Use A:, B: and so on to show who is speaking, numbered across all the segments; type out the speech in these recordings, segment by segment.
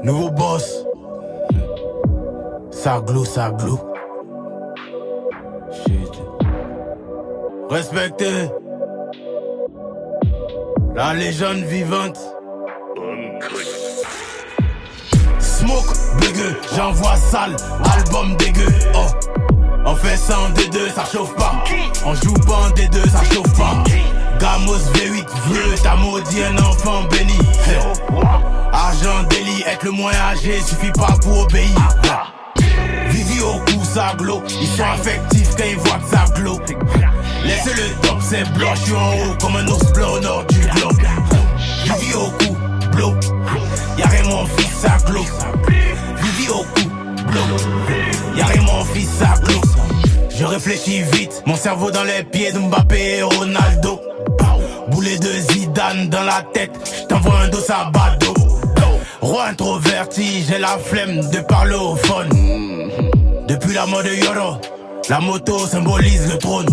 A: Nouveau boss. Ça glow. Shit. Respectez la légende vivante. Smoke, dégueu, j'envoie sale, album dégueu. Oh, on fait ça en D2, ça chauffe pas. On joue pas en D2, ça chauffe pas. Gamos V8 vieux, t'as maudit un enfant béni. Argent délit, être le moins âgé suffit pas pour obéir. Vivi au cou, ça glow. Ils sont affectifs quand ils voient que ça glow. Laissez le top, c'est blanc, j'suis en haut comme un ours blanc au nord du globe. Vivi au cou, blow. Y'a rien mon fils, ça glow. Vivi au cou, blow. Y'a rien mon fils, ça glow. Je réfléchis vite, mon cerveau dans les pieds de Mbappé et Ronaldo. Boulet de Zidane dans la tête, j't'envoie un dos à bado. Roi introverti, j'ai la flemme de parler au phone. Depuis la mort de Yoro, la moto symbolise le trône.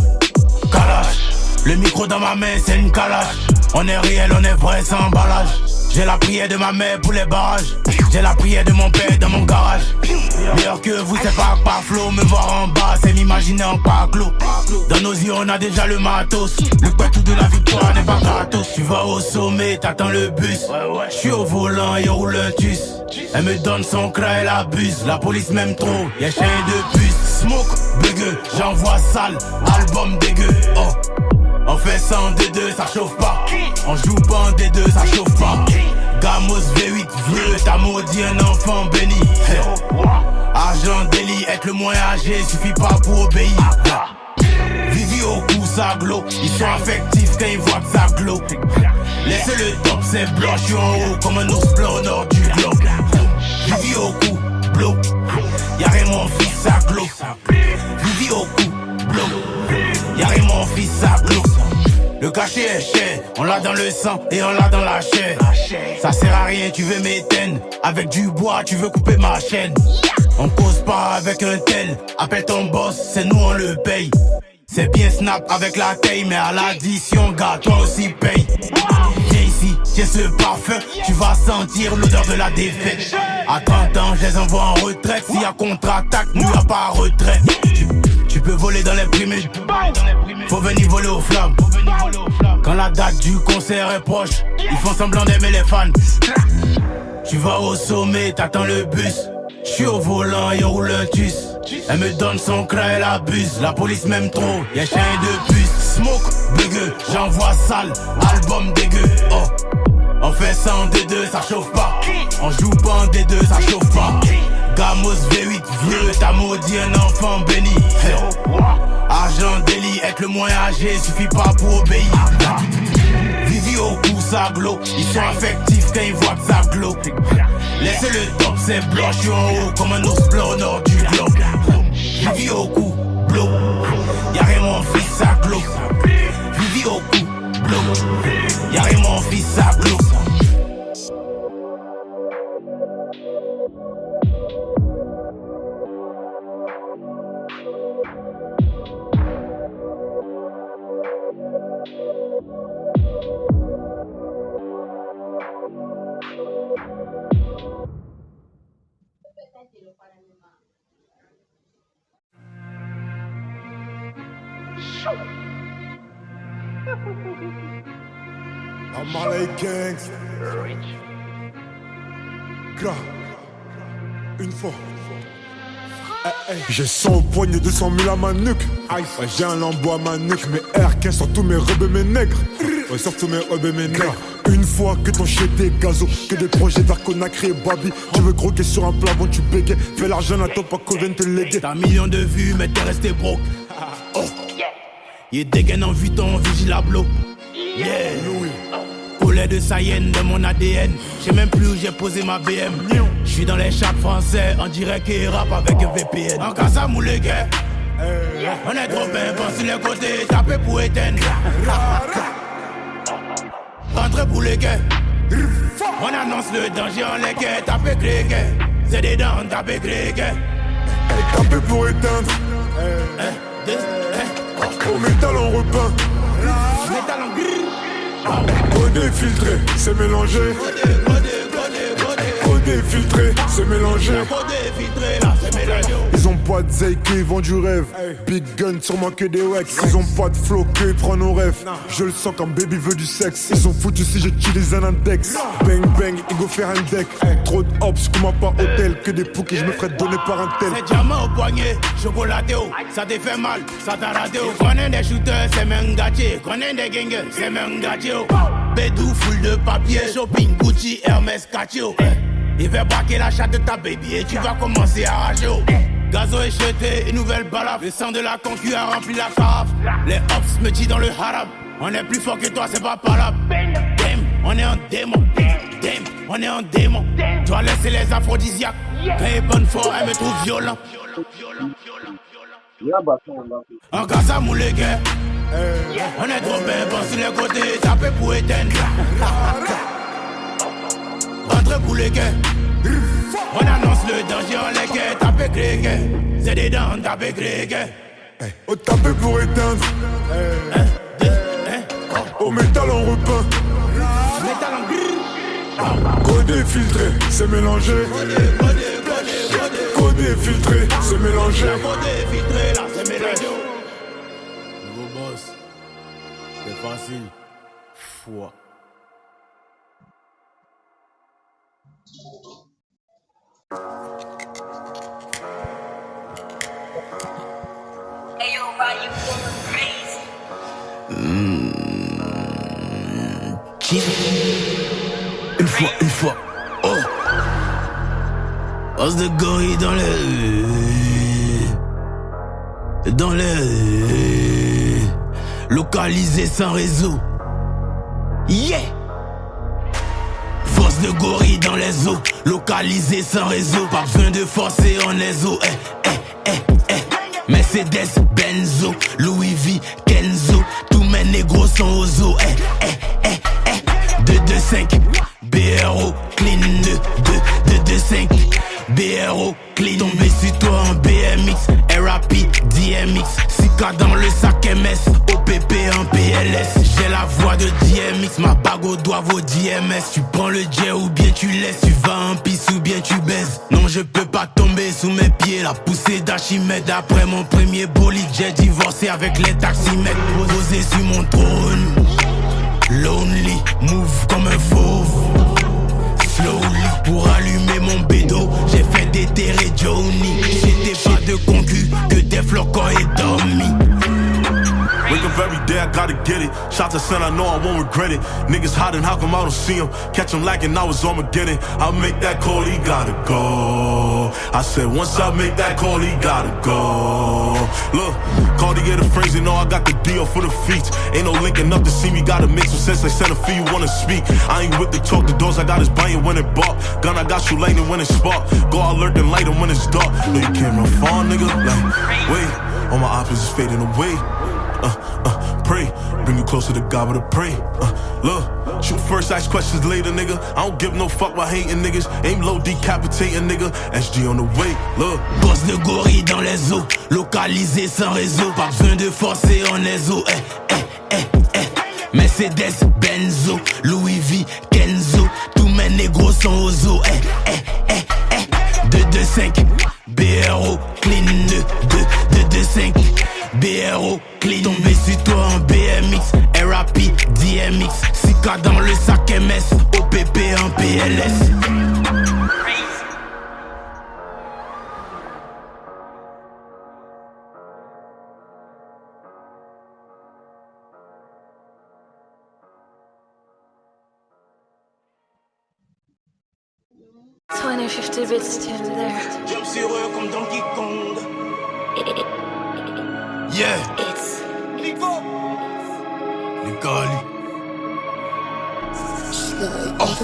A: Kalash, le micro dans ma main c'est une calache. On est réel, on est vrai sans emballage. J'ai la prière de ma mère pour les barrages. J'ai la prière de mon père dans mon garage. Meilleur que vous c'est pas par flow. Me voir en bas c'est m'imaginer en parclos. Dans nos yeux on a déjà le matos. Le tout de la victoire n'est pas gratos. Tu vas au sommet, t'attends le bus. J'suis au volant et roule un tus. Elle me donne son cra, elle abuse. La police m'aime trop, y'a chien de puce. Smoke, dégueu, j'envoie sale, album dégueu. Oh, on fait ça en D2, ça chauffe pas. On joue pas en D2, ça chauffe pas. Gamos V8 vieux, t'as maudit un enfant béni. Argent délit, être le moins âgé suffit pas pour obéir. Vivi au cou, ça glow. Ils sont affectifs quand ils voient que ça glow. Laissez le top, c'est blanc, j'suis en haut comme un ours blanc au nord du globe. Vivi au cou, blow. Y'a rien mon fils, ça glow. Vivi au cou, blow. Y'a rien mon fils, ça glow. Le cachet est cher, on l'a dans le sang et on l'a dans la chair. Ça sert à rien, tu veux m'éteindre. Avec du bois, tu veux couper ma chaîne. On cause pas avec un tel. Appelle ton boss, c'est nous on le paye. C'est bien snap avec la taille, mais à l'addition, gars, toi aussi paye. Viens ici, tiens ce parfum, tu vas sentir l'odeur de la défaite. À 30 ans, je les envoie en retraite. S'il y a contre-attaque, nous y'a pas retrait. Tu peux voler dans les primaires, faut venir voler aux flammes. Quand la date du concert est proche, ils font semblant d'aimer les fans. Tu vas au sommet, t'attends le bus. J'suis au volant et on roule un tus. Elle me donne son cra, elle abuse. La police m'aime trop, y'a chien de puce. Smoke, dégueu, j'envoie sale, album dégueu. Oh, on fait ça en D2, ça chauffe pas. On joue pas en D2, ça chauffe pas. Gamos V8 vieux, t'as maudit un enfant béni. Argent délit, être le moins âgé suffit pas pour obéir. Vivi au cou, ça glow. Ils sont affectifs quand ils voient que ça glow. Laissez le top, c'est blanc, j'suis en haut comme un ours blanc au nord du globe. Vivi au cou, blow. Y'a rien mon fils, ça glow. Vivi au cou, blow. Y'a rien mon fils, ça glow.
B: Marley Gangs. Gras. Une fois. J'ai 100 au poignet, 200 000 à ma nuque. Ouais, j'ai un lambeau à ma nuque. Mes R15 sur tous mes robes et mes nègres. Ouais, sur tous mes robes et mes nègres. Une fois que ton shit est gazo, que des projets vers Conakry et Babi. Tu veux croquer sur un plafond, tu bégais. Fais l'argent, n'attends pas qu'on vienne te léguer.
A: T'as un million de vues, mais t'es resté broke. Oh, il dégaine en vuitton, vigile à bloc. Yeah, Collet de Sayenne dans mon ADN. J'sais même plus où j'ai posé ma BM. J'suis dans les chats français, en direct et rap avec un VPN. En casa mou les gars, on est trop bien, pense sur les côtés, tapez pour éteindre. Entrez pour les gars, on annonce le danger en les gars, tapez les gars. C'est des dents, tapez les gars.
B: Tapez pour éteindre. Au métal on repeint.
A: Métal en gris.
B: Codé filtré, c'est mélangé. Codé Codé, filtré, c'est mélangé.
A: Codé, filtré, là, c'est mélangé.
B: Ils ont pas de zeik, ils vendent du rêve. Big gun, sûrement que des wax. Ils ont pas de flow, que ils prennent nos rêves. Je le sens quand baby veut du sexe. Ils sont foutus si j'utilise un index. Bang bang, il go faire un deck. Trop de hops, comment pas hôtel. Que des poux que je me ferais donner par un tel.
A: C'est diamant au poignet, chocolaté, ça te fait mal, ça t'a raté. Connais des shooters, c'est même gâté. Connais des gangers, c'est même gâté. Bédou, full de papier. Shopping, Gucci, Hermès, Catio. Il va braquer la chatte de ta baby et tu vas commencer à rager. Gazo est jeté, une nouvelle balafre. Le sang de la concu a rempli la carafe. Les hops me disent dans le haram. On est plus fort que toi, c'est pas palable. Damn, on est en démon. Damn, on est en démon. Tu dois laisser les aphrodisiaques. Quand elle est bonne fort, elle me trouve violent. En Gaza, moulé gars. On est trop bien, bon sur les côtés, tapé pour éteindre. Rentre pour les gars. On annonce le danger en les gars, tapé gré. C'est des dents, tapé gré.
B: Au tapé pour éteindre. Au métal on repeint. Codé, filtré, c'est mélangé. Codé, filtré, c'est mélangé.
A: Codé, filtré, là, c'est mélangé. Nouveau boss, c'est facile. Foi.
C: Hey yo, why you going crazy?
A: Une fois. Oh. Os de gorille dans les rues. Dans les rues. Localisé sans réseau. Yeah. Force de gorille dans les eaux. Localisé sans réseau. Pas besoin de forcer en les eaux. Mercedes, Benzo, Louis V, Kenzo. Tous mes négros sont aux eaux. 225 BRO clean 225 BRO clean. Tombé sur toi en BMX, RAP, DMX. 6K dans le sac MS, OPP en PLS. J'ai la voix de DMX, ma bague au doigt vaut DMS. Tu prends le jet ou bien tu laisses. Tu vas en pisse ou bien tu baises. Non, je peux pas tomber sous mes pieds. La poussée d'Archimède. Après mon premier bolide, j'ai divorcé avec les taximètres. Posé sur mon trône. Lonely, move comme un fauve. Slowly, pour allumer mon bédo, j'ai fait déterrer Johnny. J'étais pas de concu, que des flocons et dormi.
D: Wake up every day, I gotta get it. Shots to son, I know I won't regret it. Niggas hiding, how come I don't see them? Catch them lacking, I was Armageddon. I'll make that call, he gotta go. I said, once I make that call, he gotta go. Look, Cardi get a phrase, you know I got the deal for the feats. Ain't no linking up to see me, gotta make some sense. Like send a fee, you wanna speak. I ain't with the talk, the doors I got is buying when it bark. Gun I got you lighting when it spark. Go out lurk and light when it's dark. No, you can't run far, nigga. Like, wait, all my options is fading away. Pray, bring you closer to God with a pray. Look, shoot first, ask questions later, nigga. I don't give no fuck about hating niggas. Aim low, decapitating, nigga. SG on the way, look.
A: Boss de gorille dans les eaux, localisé sans réseau. Pas besoin de forcer en les eaux. Mercedes, Benzo, Louis V, Kenzo. Tous mes négros sont aux eaux. 225 BRO clean 225 BRO clean. Tombé sur toi en BMX, RAP, DMX. 6K dans le sac MS, OPP en PLS.
C: 2050 bits still there.
A: Job sur eux comme Donkey Kong. Yeah.
C: It's
A: Nico. Nicole. Oh.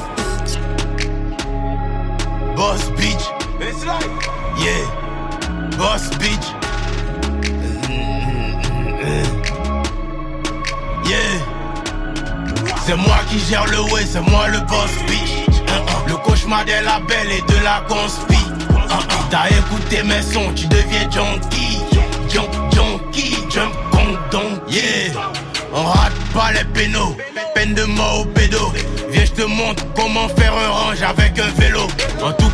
A: Boss bitch. It's like. Yeah. Boss bitch. Yeah. C'est moi qui gère le way, c'est moi le boss bitch. Le cauchemar des labels et de la conspi. T'as écouté mes sons, tu deviens junkie. Junkie, jump con donc, yeah. On rate pas les pénaux, peine de mort au pédo. Viens je te montre comment faire un range avec un vélo. En tout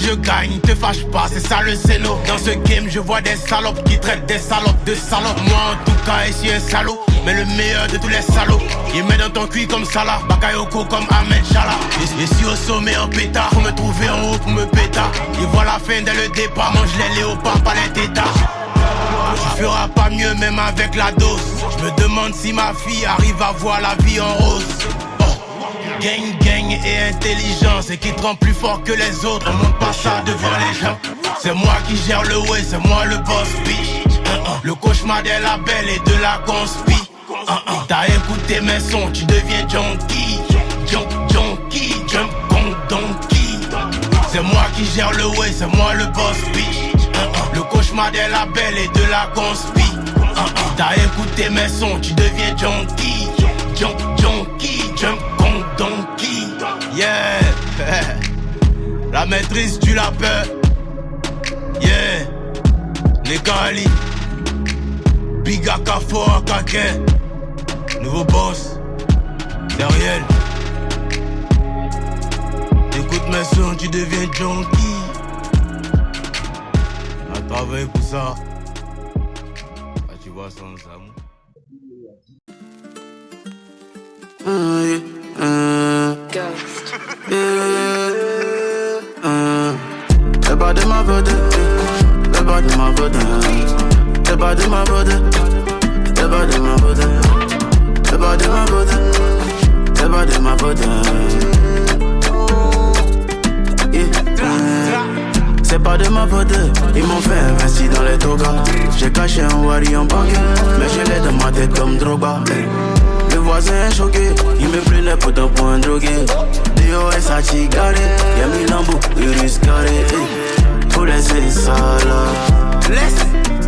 A: je gagne, te fâche pas, c'est ça le scéno. Dans ce game je vois des salopes qui traitent des salopes de salopes. Moi en tout cas ici un salaud, mais le meilleur de tous les salauds. Il met dans ton cul comme Salah, Bakayoko comme Ahmed Chala. Je suis au sommet en pétard, faut me trouver en haut pour me pétard. Il voit la fin dès le départ, mange les léopards, pas les tétards. Tu feras pas mieux même avec la dose. Je me demande si ma fille arrive à voir la vie en rose. Gang, gang et intelligence, et qui te rend plus fort que les autres. On monte pas ça devant les gens. C'est moi qui gère le way, c'est moi le boss bitch. Le cauchemar des labels et de la conspi. T'as écouté mes sons, tu deviens junkie. Junkie, jump con donkey. C'est moi qui gère le way, c'est moi le boss bitch. Le cauchemar des labels et de la conspi. T'as écouté mes sons, tu deviens junkie. Junkie, jump con donkey. Yeah. La maîtrise du lapin. Yeah. Les Gali. Biga Kafo Akake. Nouveau boss. Derrière. Écoute mes sons, tu deviens junkie. À travailler pour ça. Ah, tu vois sans amour.
C: Ghost.
E: C'est pas de ma faute, c'est pas de ma faute, c'est pas de ma faute, c'est pas de ma faute, c'est pas de ma faute, c'est pas de ma faute. C'est pas de ma faute, ils m'ont fait investir dans les togas. J'ai caché un wari en banque, mais je l'ai dans ma tête comme droga. Le voisin est choqué, il me prenait pour un point drogué. DOS a chigaré, y'a mis l'embout, il risque carré. Faut laisser ça là. Laisse.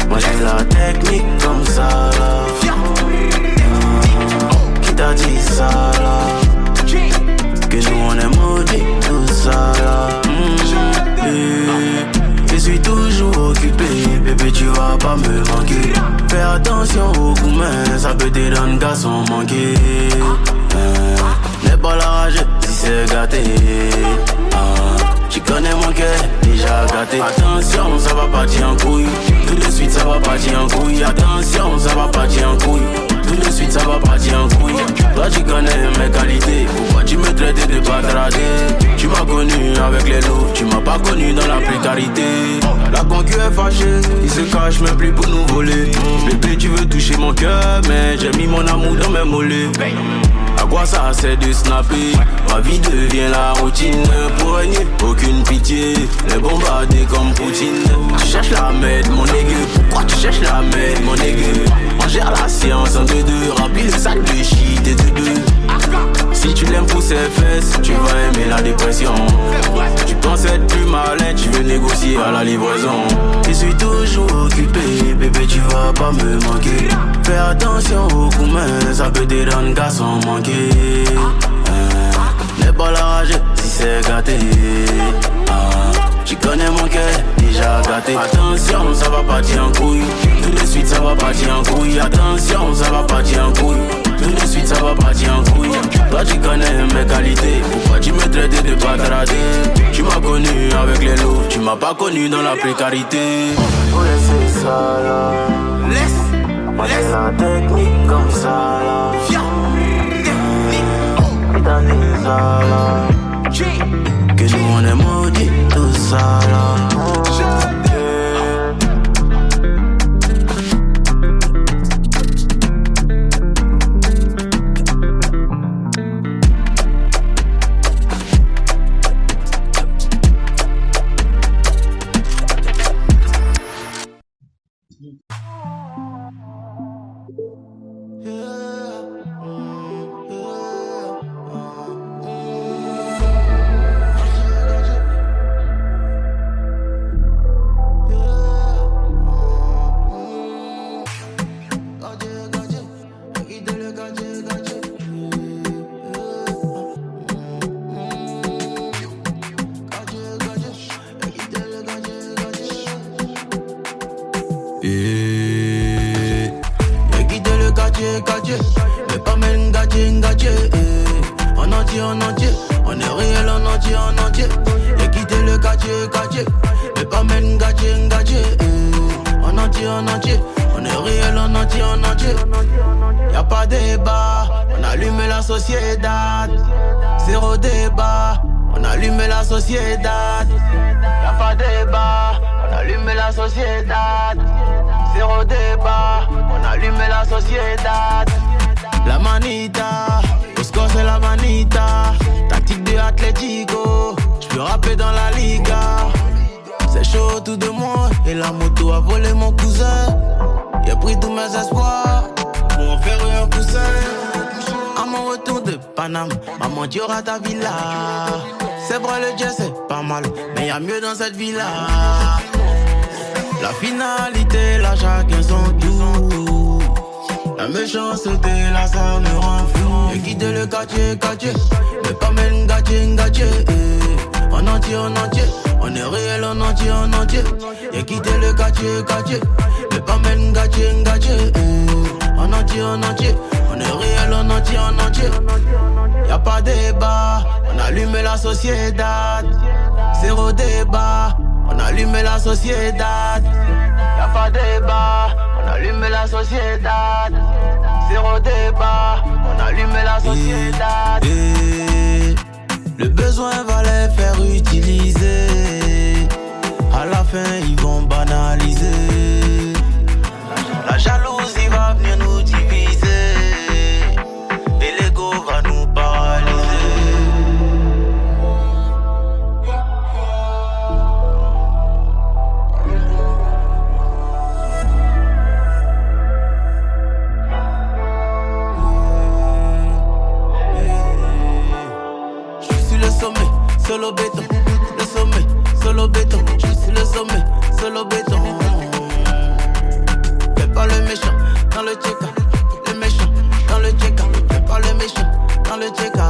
E: Moi j'ai la technique comme ça là. Qui t'a dit ça là? Que nous on est maudits, tout ça là. Je suis toujours occupé, bébé tu vas pas me manquer. Fais attention aux gourmets, ça peut te rendre garçon manqué. N'aie pas la rage si c'est gâté. Tu connais mon cœur, déjà gâté. Attention, ça va partir en couille. Tout de suite ça va partir en couille. Attention, ça va partir en couille. Tout de suite ça va partir en couille. Toi tu connais mes qualités. Pourquoi tu me traites de patradé? Tu m'as connu avec les lots, tu m'as pas connu dans la précarité. La concu est fâchée, il se cache même plus pour nous voler. Bébé tu veux toucher mon cœur, mais j'ai mis mon amour dans mes mollets. À quoi ça sert de snapper? Ma vie devient la routine. Poignée, aucune pitié. Les bombardés comme Poutine. Tu cherches la merde, mon nègre. Pourquoi tu cherches la merde, mon nègre? On gère la science en 2-2. Remplis le sac de shit et de deux. Si tu l'aimes pour ses fesses, tu vas aimer la dépression. Tu penses être plus malin, tu veux négocier à la livraison. Je suis toujours occupé, bébé tu vas pas me manquer. Fais attention aux gourmets, ça peut te rendre garçon manqué. N'aie pas la rage si c'est gâté. Tu connais mon cœur, déjà gâté. Attention, ça va partir en couille. Tout de suite ça va partir en couille. Attention, ça va partir en couille. Tout de suite ça va partir en couille. Toi tu connais mes qualités. Pourquoi tu me traites de patradé? Tu m'as connu avec les lots, tu m'as pas connu dans la précarité. Faut laisser ça là. Moi j'ai la technique comme ça là. T'as dit ça là. Que nous on est maudits, tout ça là. Mais pas même gâché. En entier, on est réel en entier. J'ai quitté le quartier. allumé la société. Zéro débat, on allumé la société. Y'a pas débat, on allumé la société. Zéro débat, on allumé la société. La manita, au score c'est la manita. Tactique de Atlético, j'peux rapper dans la Liga. C'est chaud tout de moi, et la moto a volé mon cousin. J'ai pris tous mes espoirs pour en faire un coussin. À mon retour de Paname, maman tu auras ta villa. C'est vrai le jazz c'est pas mal, mais y'a mieux dans cette villa. La finalité, là chacun son tour. La méchanceté, là ça me rend fou. J'ai quitté le quartier, mais pas même gâtier. En entier, on est réel en entier. J'ai quitté le quartier, mais pas même gâtier. En entier, on est réel en entier. Y'a pas débat, on allumé la société. Zéro débat, on allumé la société. Y'a pas débat, on allumé la société. Zéro débat, on allumé la société. Le besoin va les faire utiliser. À la fin, ils vont banaliser. La jalousie va venir nous diviser. Et l'ego va nous paralyser. Solo béton, le sommet, solo béton. Je suis le sommet, solo béton. Fais pas le méchant dans le check-up. Le méchant dans le check-up. Fais pas le méchant dans le check-up.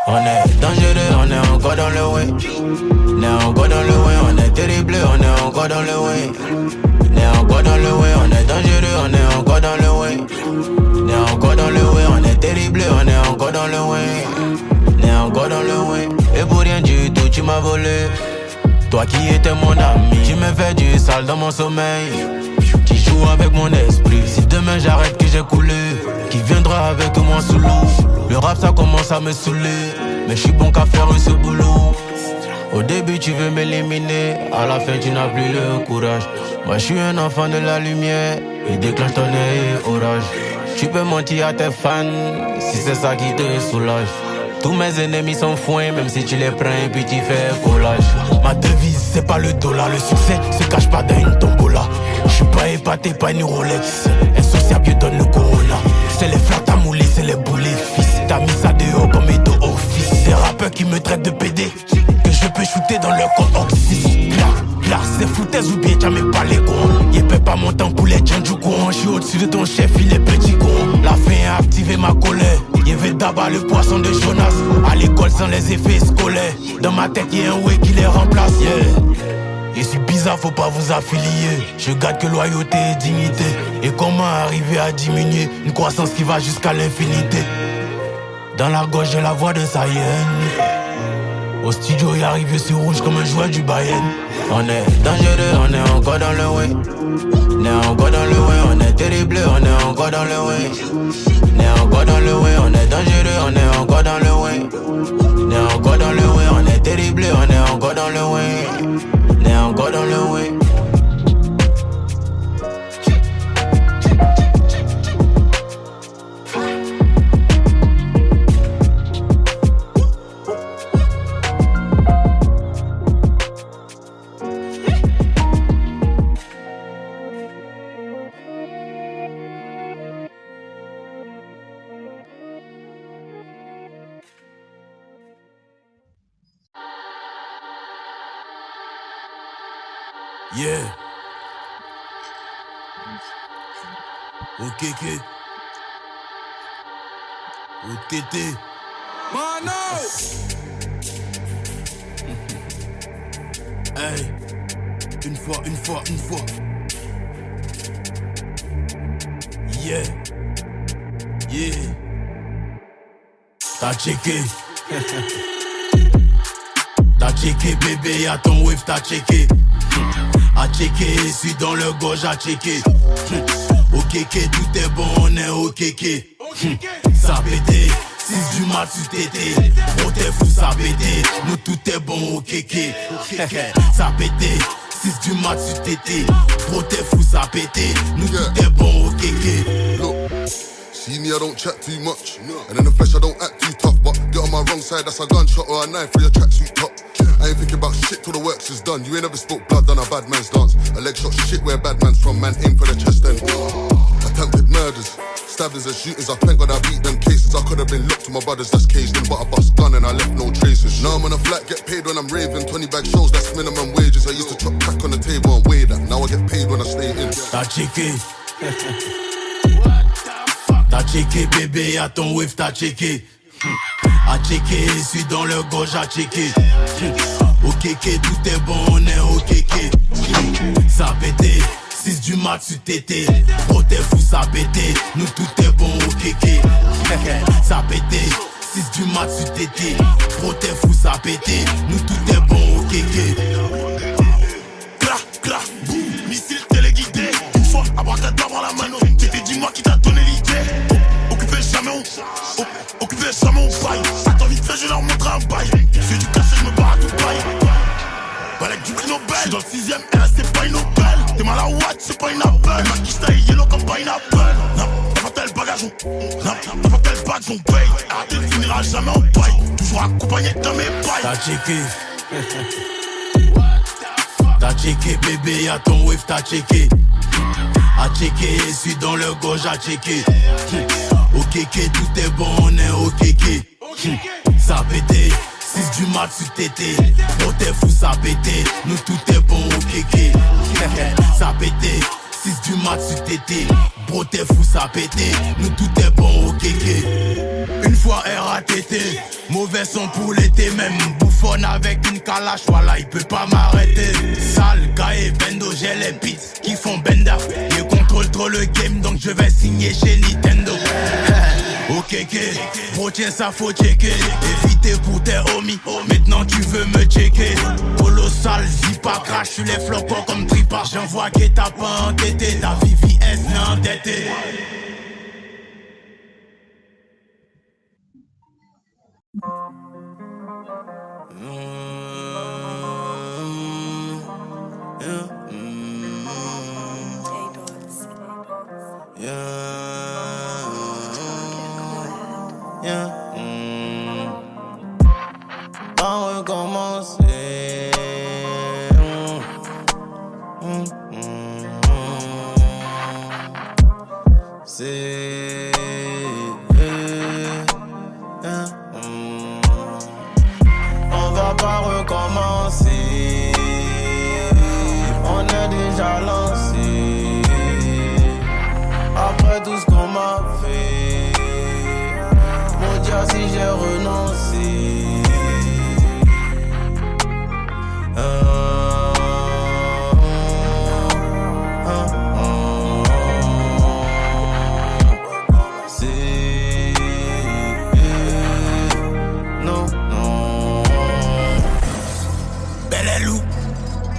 E: On est dangereux, on est encore dans le way. On est encore dans le way, on est terrible, on est encore dans le way. On est encore dans le way, on est dangereux, on est encore dans le way. On est encore dans le way, on est terrible, on est encore dans le way. On est encore dans le way. Et pour rien du tout, tu m'as volé. Toi qui étais mon ami, tu me fais du sale dans mon sommeil. Tu joues avec mon esprit. Si demain j'arrête que j'ai coulé, qui viendra avec moi sous l'eau? Le rap ça commence à me saouler, mais je suis bon qu'à faire ce boulot. Au début tu veux m'éliminer, à la fin tu n'as plus le courage. Moi je suis un enfant de la lumière, et déclenche ton œil orage. Tu peux mentir à tes fans, si c'est ça qui te soulage. Tous mes ennemis sont foins, même si tu les prends et puis tu fais collage. Ma devise c'est pas le dollar, le succès se cache pas dans une tombola. Je suis pas épaté, pas une Rolex, insociable je donne le corona. C'est les flats à mouler, c'est les boulets fils. T'as mis ça dehors comme édo office. Des rappeurs qui me traitent de PD, que je peux shooter dans leur compte oxy. Là, c'est foutaise ou bien t'as même pas les cons. Y'a peut pas mon temps pour les gens du courant. J'suis au-dessus de ton chef, il est petit con. La fin a activé ma colère. Y'avait d'abord le poisson de Jonas. À l'école sans les effets scolaires. Dans ma tête y'a un way qui les remplace, Et c'est bizarre, faut pas vous affilier. Je garde que loyauté et dignité. Et comment arriver à diminuer une croissance qui va jusqu'à l'infinité? Dans la gauche j'ai la voix de Sayenne. Au studio y arrivé sur rouge comme un joueur du Bayern. On est dangereux, on est encore dans le way. On est encore dans le way, on est terrible, on est encore dans le way. On est encore dans le way, on est dangereux, on est encore dans le way. On est encore dans le way, on est terrible, on est encore dans le way. On est encore dans le way.
A: Yeah. OKK. OTT. Mano! Hey. Une fois. Yeah. T'as checké. T'as checké bébé, y'a ton wave, t'as checké. A checké, suis dans le gauche, a checké. OKK, tout est bon, on est OKK. Ça pété, 6 du mat sur tété. Bro t'es fou, ça pété, nous tout est bon OKK. Ça pété, 6 du mat sur tété. Bro t'es fou, ça pété, nous tout est bon OKK.
F: Look, see me, I don't chat too much. And in the flesh, I don't act too tough. But get on my wrong side, that's a gunshot or a knife for your tracksuit top. I ain't thinking about shit till the works is done. You ain't ever spoke blood, done a bad man's dance. A leg shot shit where bad man's from, man, aim for the chest then. Attempted murders, stabbers and shooters. I thank God I beat them cases. I could have been looked to my brothers that's caged in, but I bust gun and I left no traces. Now I'm on a flight, get paid when I'm raving. 20 bag shows, that's minimum wages. I used to chop crack on the table and weigh that. Now I get paid when I stay in.
A: T'as checké. T'as checké bébé, y'a ton wave, t'as checké. A checké, suis dans le gauche, a checké. OKK, tout est bon, on est OKK. Ça pété, 6 du mat sur tété. Bro t'es fou, ça pété, nous tout est bon OKK. Ça pété, 6 du mat sur tété. Bro t'es fou, ça pété, nous tout est bon OKK.
D: Clac, boum, missile téléguidé. Une fois, abracadabra la mano. T'étais, dis-moi qui t'a donné l'idée. Occupé jamais on baille. Attends vite fait, je leur montre un bail. C'est du café, je me barre à Dubaï. Balèque du prix Nobel. J'suis dans le 6ème, RS c'est pas une Nobel. T'es mal à Watt, c'est pas une Apple. Ma quiche taille yellow comme Pineapple. Non, t'as pas tel bagage, t'as pas tel badge, on paye. Arrêtez de finira jamais en paille. Toujours accompagné de mes pailles.
A: T'as checké. T'as checké bébé, y'a ton wave, t'as checké. A checké, suis dans le gauche, a checké. OKK, tout est bon, on est OKK. Ça pété, 6 du mat sur tété. Bro t'es fou, ça pété, nous tout est bon OKK. Ça pété, 6 du mat sur tété. Bro t'es fou, ça pété, nous tout est bon OKK. Une fois RATT, mauvais son pour l'été. Même bouffonne avec une calache, voilà il peut pas m'arrêter. Sale, gars et bendo, j'ai les beats qui font bender. Il contrôle trop le game, donc je vais signer chez Nintendo. OKK, bro tiens ça faut checker. Éviter pour tes homies, maintenant tu veux me checker. Colossal, vis pas crash sur les flocons comme tripa. J'envoie que t'as pas entêté, ta VVS n'est endettée.
E: On recommencer. C'est on va pas recommencer. On est déjà lancé. Après tout ce qu'on m'a fait, mon Dieu si j'ai renoncé.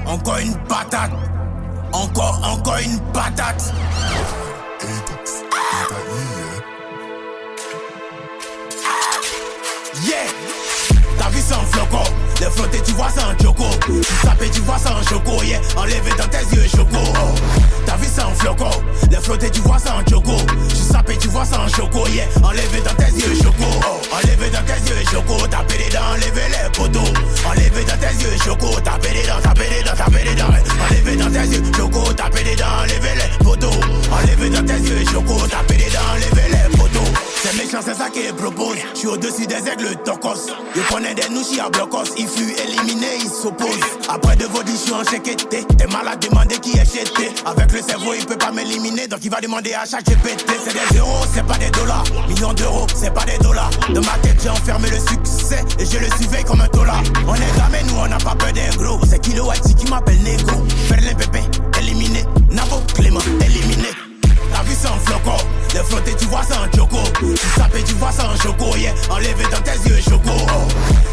A: Encore une patate. Encore une patate. Yeah. T'as vu ça en flocon. Le flotter tu vois ça en choco. Tu sapé tu vois ça en choco. Yeah. Enlevé dans tes yeux choco. Oh. T'as vu ça en flocon. Le flotter tu vois ça en choco. Tu sapé tu vois ça en choco. Yeah. Enlevé dans tes yeux choco. Oh. Enlevé dans tes yeux choco. Tapé les dents, enlevé les poteaux. Enlevé dans tes yeux choco. Tapé les dents, tapé les dents, tapé les dents. Enlevé dans tes yeux choco. Tapé les dents, enlevé les poteaux. Enlevé dans tes yeux choco. Tapé les dents, enlevé les poteaux. C'est méchant, c'est ça ça qu'il propose. J'suis au-dessus des aigles tocos. Il prenait des nouchis à blocos. Il fut éliminé, il s'oppose. Après de vos dix, j'suis en chéqueté. T'es mal à demander qui est chété. Avec le cerveau, il peut pas m'éliminer. Donc il va demander à chaque GPT. C'est des euros, c'est pas des dollars. Millions d'euros, c'est pas des dollars. Dans ma tête, j'ai enfermé le succès. Et je le surveille comme un dollar. On est jamais, nous, on n'a pas peur des gros. C'est Kilo Haïti qui m'appelle Nego. Ferlin Pépé, éliminé. Nabo Clément, éliminé. T'as vu ça en floco, le flotté tu vois ça en choco. Tu sapé tu vois ça en choco, yeah. Enlevé dans tes yeux choco, oh.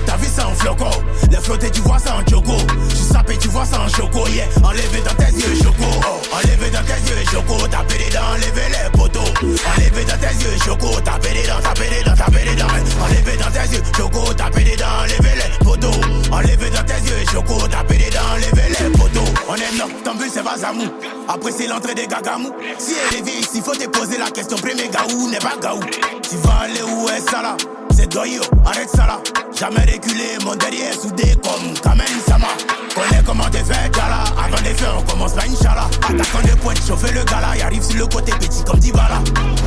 A: T'as vu ça en floco, le flotté tu vois ça en choco. Tu sapé tu vois ça en choco, yeah. Enlevé dans tes yeux choco, oh. Enlevé dans tes yeux choco, tapé les dents, enlevé les poteaux. Enlevé dans tes yeux choco, tapé les dents, tapé les dents, tapé les dents. Enlevé dans tes yeux choco, tapé les dents, enlevé les poteaux. Enlevé dans tes yeux choco, tapé les dents, enlevé les poteaux. On est noctambule, c'est pas Zamou. Après c'est l'entrée des gagamous. Si elle est vieille, s'il faut te poser la question, premier gaou n'est pas gaou. Tu vas aller où est ça là? C'est doyo, arrête ça là. Jamais reculé, mon derrière soudé comme Kamen Sama. Connais comment t'es fait, Jala. Avant les faits, on commence par Inch'Allah. Attaquant de pointe, chauffer le gala. Il arrive sur le côté petit comme Dybala.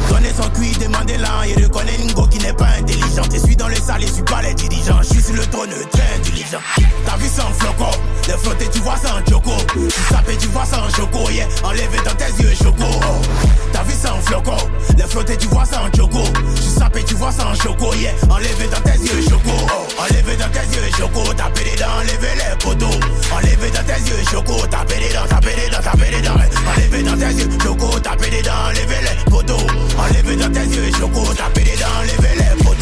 A: Donner son cuit, demandez-la. Il reconnaît Ngo qui n'est pas intelligent. Je suis dans les salles, je suis pas les dirigeants. Je suis sur le trône, très intelligent. T'as vu ça en floco, le flotté, tu vois ça en choco. Tu sapé, tu vois ça en choco, yeah. Enlevé dans tes yeux choco, oh. T'as vu ça en floco, le flotté, tu vois ça en choco. Tu sapé, tu vois ça en choco, yeah. Enlevé dans tes yeux choco, oh. Enlevé dans tes yeux choco, tapé les dents, enlevé les poteaux. Enlevé dans tes yeux choco, tapé les dents, tapé les dents, tapé les dents. Enlevé dans tes yeux choco, tapé les dents, enlevé les poteaux. Enlevé dans tes yeux choco, tapé les dents, enlevé les poteaux.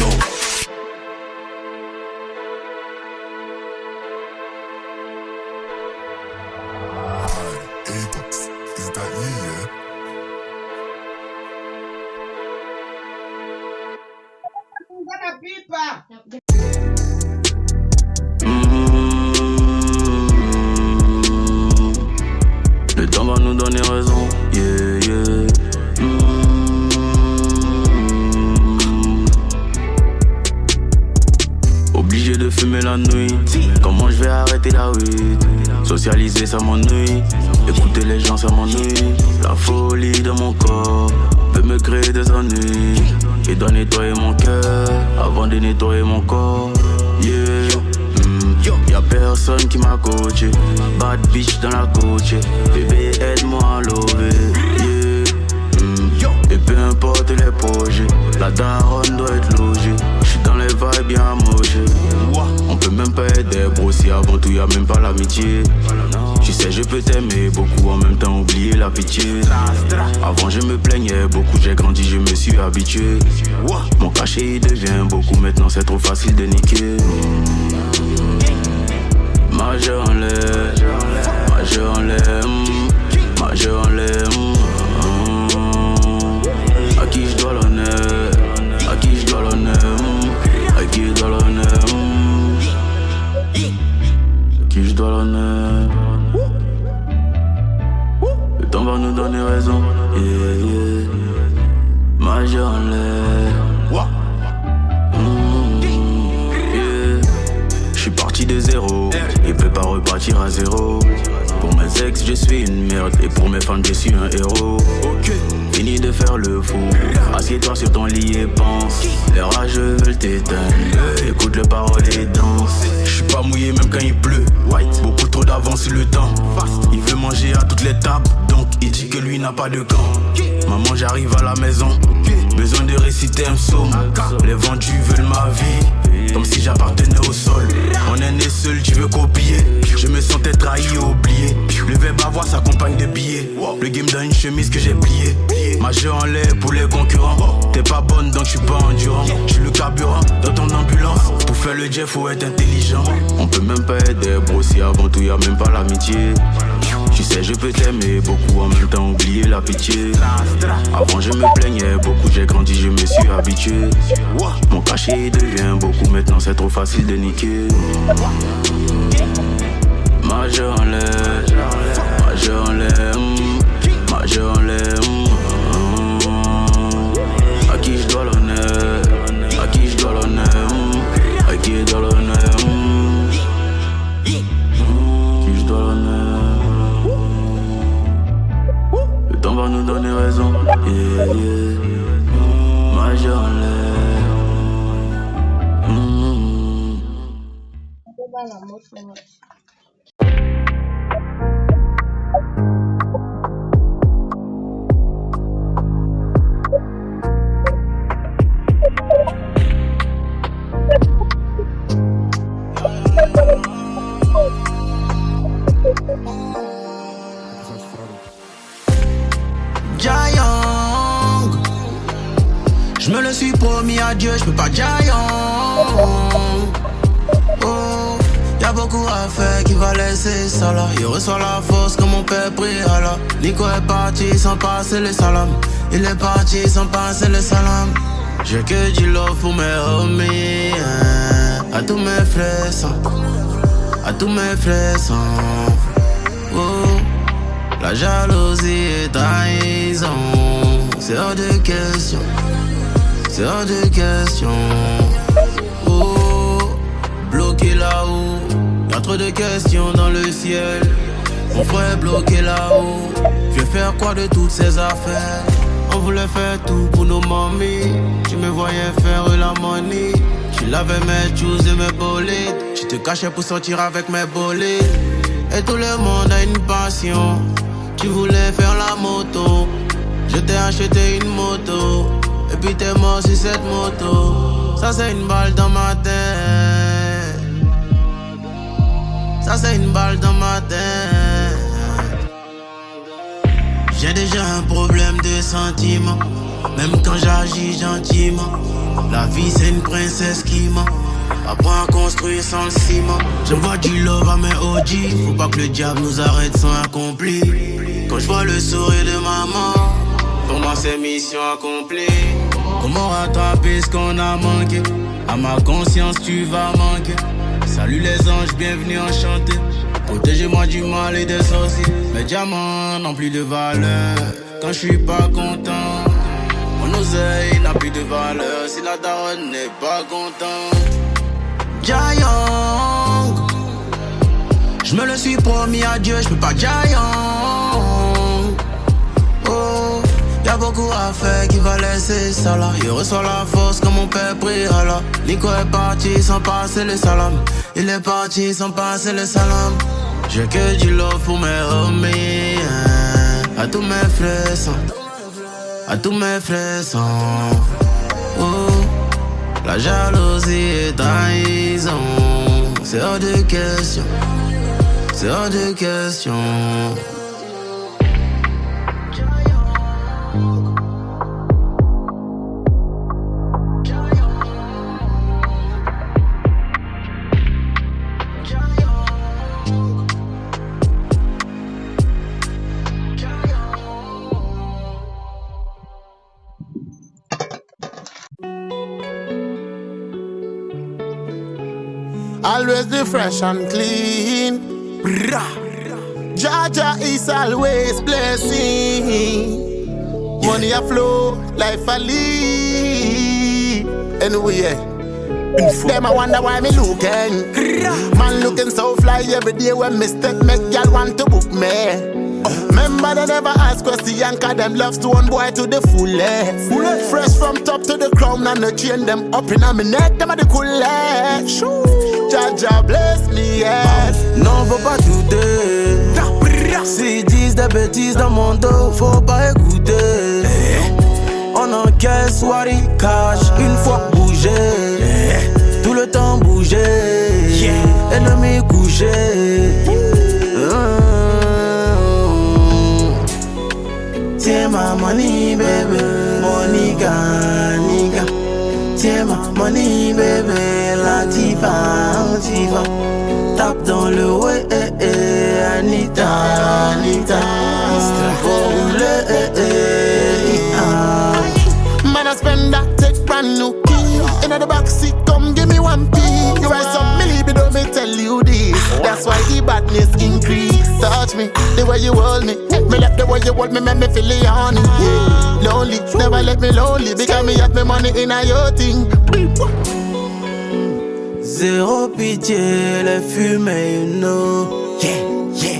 F: Is that you, yeah?
E: Le temps va nous donner raison, yeah, yeah. Obligé de fumer la nuit. Comment je vais arrêter la weed? Socialiser ça m'ennuie. Écouter les gens ça m'ennuie. La folie de mon corps peut me créer des ennuis. Et dois nettoyer mon cœur avant de nettoyer mon corps. Yeah. Y'a personne qui m'a coaché. Bad bitch dans la coach. Bébé aide-moi à lever. Yeah. Et peu importe les projets, la daronne doit être logée. J'suis dans les vibes bien mochées. On peut même pas être des bros si avant tout y'a même pas l'amitié. Tu sais je peux t'aimer beaucoup en même temps oublier la pitié. Avant je me plaignais beaucoup, j'ai grandi, je me suis habitué. Mon cachet il devient beaucoup, maintenant c'est trop facile de niquer. Majeur en l'air, majeur en l'air, majeur en l'air. À qui je dois l'honneur, à qui je dois l'honneur, à qui je dois l'honneur, à qui je dois l'honneur. Le temps va nous donner raison, yeah, yeah. Majeur en l'air, yeah. J'suis parti de zéro, et peut pas repartir à zéro. Pour mes ex je suis une merde, et pour mes fans je suis un héros. Fini de faire le fou, assieds-toi sur ton lit et pense. Les rageux veulent t'éteindre, écoute les paroles et danse. J'suis pas mouillé même quand il pleut, beaucoup trop d'avance sur le temps. Il veut manger à toutes les tables, donc il dit que lui n'a pas de camp. Maman j'arrive à la maison, besoin de réciter un psaume. Les vendus veulent ma vie, comme si j'appartenais au sol. On est né seul, tu veux copier. Je me sentais trahi et oublié. Le verbe avoir s'accompagne de billets. Le game dans une chemise que j'ai pliée. Majeur en l'air pour les concurrents. T'es pas bonne donc j'suis pas endurant. J'suis le carburant dans ton ambulance. Pour faire le jet faut être intelligent. On peut même pas être des bros si avant tout y'a même pas l'amitié. Tu sais je peux t'aimer beaucoup en même temps oublier la pitié. Avant je me plaignais beaucoup, j'ai grandi, je me suis habitué. Mon cachet devient beaucoup, maintenant c'est trop facile de niquer. Majeur en l'air, majeur en l'air, majeur en l'air. À qui je dois l'honneur, à qui je dois l'honneur, à qui je dois l'honneur, à qui je dois l'honneur. Le temps va nous donner raison, yeah, yeah. Majeur en l'air. Giant, je me le suis promis à Dieu, je peux pas Giant. Oh, y'a beaucoup à faire qui va laisser ça là. Il reçoit la force comme mon père prie Allah. Nico est parti sans passer le salam. Il est parti sans passer le salam. J'ai que du love pour mes homies, hein. À tous mes frères sans, à tous mes frères sans. Oh, la jalousie et trahison, c'est hors de question, c'est hors de question. Oh, bloqué là-haut, y'a trop de questions dans le ciel. Mon frère est bloqué là-haut, je vais faire quoi de toutes ces affaires? On voulait faire tout pour nos mamies, tu me voyais faire la money. Tu lavais mes shoes et mes bolides, tu te cachais pour sortir avec mes bolides. Et tout le monde a une passion. Tu voulais faire la moto, je t'ai acheté une moto. Et puis t'es mort sur cette moto. Ça c'est une balle dans ma tête. Ça c'est une balle dans ma tête. J'ai déjà un problème de sentiments, même quand j'agis gentiment. La vie c'est une princesse qui ment. Apprends à construire sans le ciment. J'envoie du love à mes OG. Faut pas que le diable nous arrête sans accompli. Quand je vois le sourire de maman, pour moi c'est mission accomplie. Comment rattraper ce qu'on a manqué? À ma conscience tu vas manquer. Salut les anges, bienvenue enchanté. Protégez-moi du mal et des sorciers. Mes diamants n'ont plus de valeur quand je suis pas content. Mon oseille n'a plus de valeur si la daronne n'est pas contente. Giant, je me le suis promis à Dieu, je peux pas Giant. Oh, y'a beaucoup à faire qui va laisser ça là. Il reçoit la force comme mon père prie Allah. Nico est parti sans passer le salam. Il est parti sans passer le salam. J'ai que du love pour mes homies, hein. À tous mes frères sans, à tous mes frères sans. Oh, la jalousie et trahison, c'est hors de question, c'est hors de question.
G: Always be fresh and clean. Jaja is always blessing. Money a flow, life a lead. Anyway, them I wonder why me looking. Man looking so fly every day when mistake make y'all want to book me. Remember they never ask question, cause them love stone boy to the fullest. Fresh from top to the crown and the chain them up in my neck, them are the coolest. Jaja bless me, yes.
E: Non, faut pas douter. S'ils disent des bêtises dans mon dos, faut pas écouter. On encaisse, Wari cash, une fois bougé. Tout le temps bougé. Ennemi couché. Tiens ma money, baby. Monica, nigga. Tiens ma money, baby. Latifa, Antifa. Tape dans le way, Anita, Anita. Pour rouler,
G: Man, I spend that, take brand new key. In the backseat, come give me one piece. You write some milli, but don't me tell you this. That's why the badness increase. Touch me, the way you hold me. Me left the way you hold me, make me feel it honey. Yeah. Lonely, never let me lonely. Because me have me money in a your thing.
E: Zéro pitié, les fumées, you know.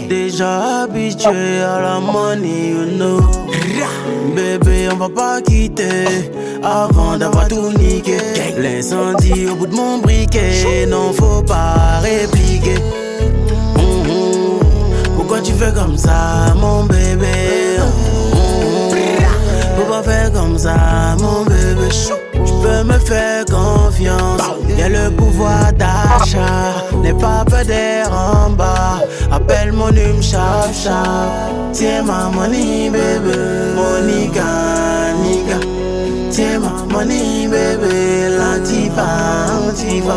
E: Déjà habitué à la money, you know. Bébé, on va pas quitter. avant d'avoir tout niqué. L'incendie au bout de mon briquet, non faut pas répliquer. Pourquoi tu fais comme ça, mon bébé? Pourquoi faire comme ça, mon bébé? Tu peux me faire confiance. Y'a le pouvoir d'achat. N'aie pas peur d'air en bas. Appelle mon hume chap chap. Tiens ma money, bébé. Monica, nigga. Tiens ma money, bébé. L'antifa.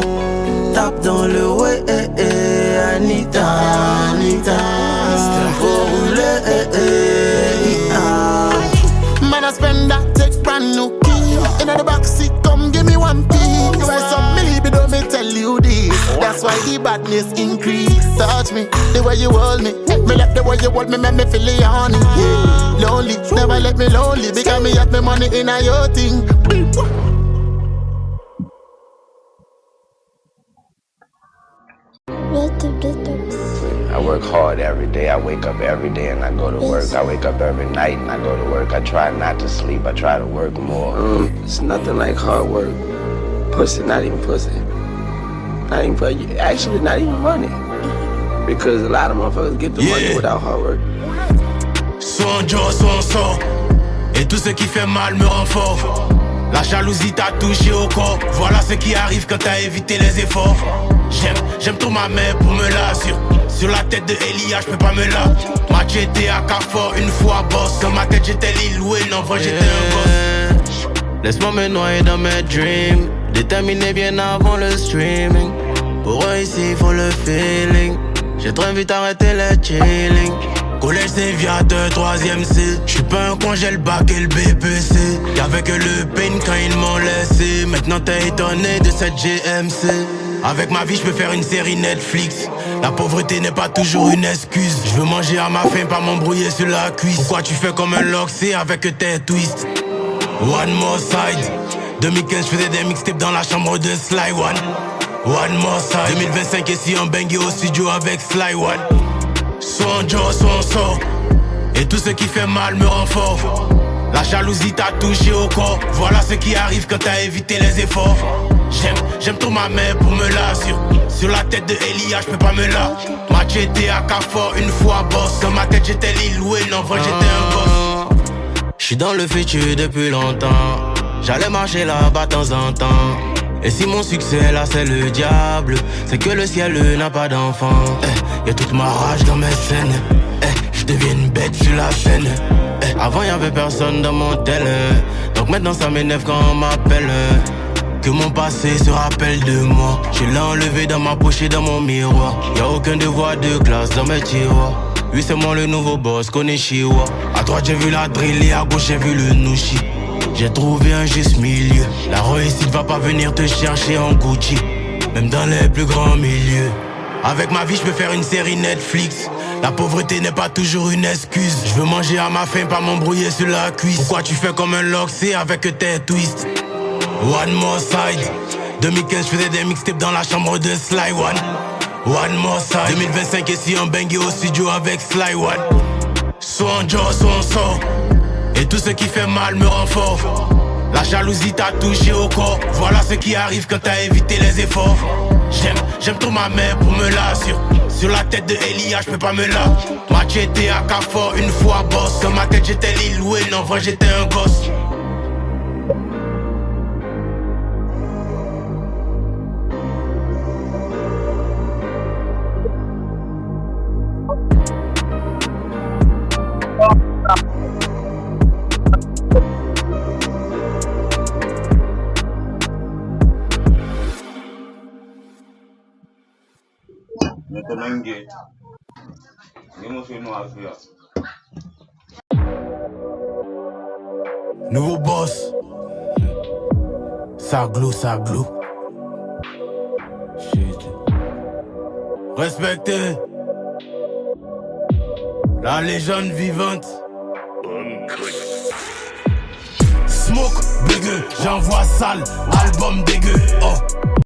E: Tape dans le way, Anita, Anita. Faut rouler,
G: Man, I spend that, take brand new key. In the backseat, come give me one piece. Why some maybe don't me tell you this? That's why the badness increase. Touch me, the way you hold me. Me like the way you hold me, make me feel it on it. Yeah. Lonely, never let me lonely. Because me have me money in a your thing.
H: I work hard every day. I wake up every day and I go to work. I wake up every night and I go to work. I try not to sleep. I try to work more.
E: It's nothing like hard work. Pussy, not even pussy. Not even pussy. Actually, not even money. Because a lot of motherfuckers get the money without hard work.
A: Soit on joue, soit on sort. Et tout ce qui fait mal me rend fort. La jalousie t'a touché au corps. Voilà ce qui arrive quand t'as évité les efforts. J'aime trop ma mère pour me la sur la tête de Elia, j'peux pas me la. Match j'étais à Carrefour une fois boss. Dans ma tête j'étais Lil Wayne, en vrai j'étais un boss.
E: Laisse-moi me noyer dans mes dreams. Déterminé bien avant le streaming. Pour réussir faut le feeling. J'ai trop vite arrêté le chilling.
A: Collège Séviateur, 3ème C. J'suis pas un con, j'ai le bac et le BPC. Y'avait que le pain quand ils m'ont laissé. Maintenant t'es étonné de cette GMC. Avec ma vie j'peux faire une série Netflix. La pauvreté n'est pas toujours une excuse. J'veux manger à ma faim, pas m'embrouiller sur la cuisse. Pourquoi tu fais comme un loxé avec tes twists? One more side. 2015 j'faisais des mixtapes dans la chambre de Sly One. One more side. 2025 ici en bangé au studio avec Sly One. Soit on joue, soit on sort. Et tout ce qui fait mal me rend fort. La jalousie t'a touché au corps. Voilà ce qui arrive quand t'as évité les efforts. J'aime trop ma mère pour me la sur la tête de Elia, j'peux pas me la. Match j'étais à Carrefour une fois boss. Dans ma tête j'étais Lil Wayne, en vrai j'étais un boss.
E: J'suis dans le futur depuis longtemps. J'allais marcher là-bas de temps en temps. Et si mon succès là c'est le diable, c'est que le ciel n'a pas d'enfant.
A: Y'a toute ma rage dans mes scènes. J'deviens une bête sur la scène.
E: Avant y'avait personne dans mon tel. Donc maintenant ça m'énerve quand on m'appelle. Que mon passé se rappelle de moi. Je l'ai enlevé dans ma poche et dans mon miroir. Y'a aucun devoir de classe dans mes tiroirs. Oui c'est moi le nouveau boss, Koneshiwa.
A: À droite j'ai vu la drill et à gauche j'ai vu le Nushi.
E: J'ai trouvé un juste milieu.
A: La réussite va pas venir te chercher en Gucci. Même dans les plus grands milieux. Avec ma vie j'peux faire une série Netflix. La pauvreté n'est pas toujours une excuse. J'veux manger à ma faim, pas m'embrouiller sur la cuisse. Pourquoi tu fais comme un loxé avec tes twists? One more side. 2015 j'faisais des mixtapes dans la chambre de Sly One. One more side. 2025 ici en bangé au studio avec Sly One. Soit on joue, soit on sort. Et tout ce qui fait mal me rend fort. La jalousie t'a touché au corps. Voilà ce qui arrive quand t'as évité les efforts. J'aime trop ma mère pour me la sur la tête de Elia, j'peux pas me la. Match j'étais à Carrefour une fois boss. Dans ma tête j'étais Lil Wayne, en vrai j'étais un gosse. Nouveau boss. Ça glou. Shit. Respectez la légende vivante. Smoke, dégueu, j'envoie sale, album dégueu. Oh.